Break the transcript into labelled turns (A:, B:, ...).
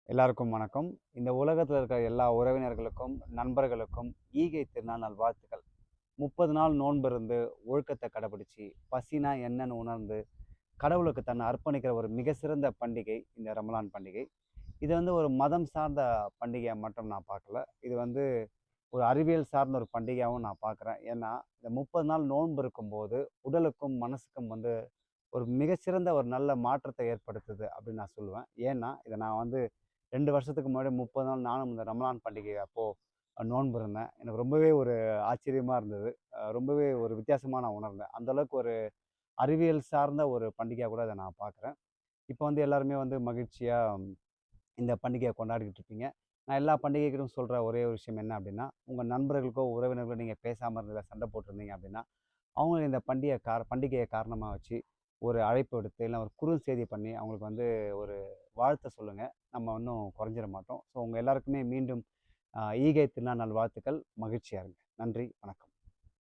A: எல்லாருக்கும் வணக்கம். இந்த உலகத்துல இருக்கிற எல்லா உறவினர்களுக்கும், நண்பர்களுக்கும் ஈகை திருநாள் நல்வாழ்த்துக்கள். 30 நாள் நோன்பு இருந்து, ஒழுக்கத்த கடைபிடிச்சு, பசினா என்னன்னு உணர்ந்து, கடவுளுக்கு தன்னை அர்ப்பணிக்கிற ஒரு மிக சிறந்த பண்டிகை இந்த ரமலான் பண்டிகை. இது வந்து ஒரு மதம் சார்ந்த பண்டிகையா மட்டும் நான் பார்க்கல. இது வந்து ஒரு அறிவியல் சார்ந்த ஒரு பண்டிகையாவும் நான் பார்க்குறேன். ஏன்னா, இந்த 30 நாள் நோன்பு இருக்கும்போது, உடலுக்கும், மனசுக்கும் வந்து ஒரு மிகச்சிறந்த ஒரு நல்ல மாற்றத்தை ஏற்படுத்துது அப்படின்னு நான் சொல்லுவேன். ஏன்னா, இத நான் வந்து 2 வருஷத்துக்கு முன்னாடி 30 நாள் நானும் இந்த ரமலான் பண்டிகை அப்போ நோன்பு இருந்தேன். எனக்கு ரொம்பவே ஒரு ஆச்சரியமா இருந்தது. ரொம்பவே ஒரு வித்தியாசமா நான் உணர்ந்தேன். அந்த அளவுக்கு ஒரு அறிவியல் சார்ந்த ஒரு பண்டிகையா கூட இத நான் பார்க்குறேன். இப்போ வந்து எல்லாருமே வந்து மகிழ்ச்சியா இந்த பண்டிகைய கொண்டாடிக்கிட்டு இருப்பீங்க. நான் எல்லா பண்டிகைகளும் சொல்ற ஒரே ஒரு விஷயம் என்ன அப்படின்னா, உங்க நண்பர்களுக்கோ, உறவினர்களோ நீங்க பேசாம இருந்தீங்க, சண்டை போட்டிருந்தீங்க அப்படின்னா, அவங்கள இந்த பண்டிகைய காரணமா வச்சு ஒரு அழைப்பு விடுத்து, இல்ல ஒரு குறுஞ்செய்தி பண்ணி அவங்களுக்கு வந்து ஒரு வாழ்த்த சொல்லுங்க. நம்ம இன்னும் குறைஞ்சிட மாட்டோம். ஸோ உங்க எல்லாருக்குமே மீண்டும் ஈகை திருநாள் நல்வாழ்த்துக்கள். மகிழ்ச்சியா இருங்க. நன்றி. வணக்கம்.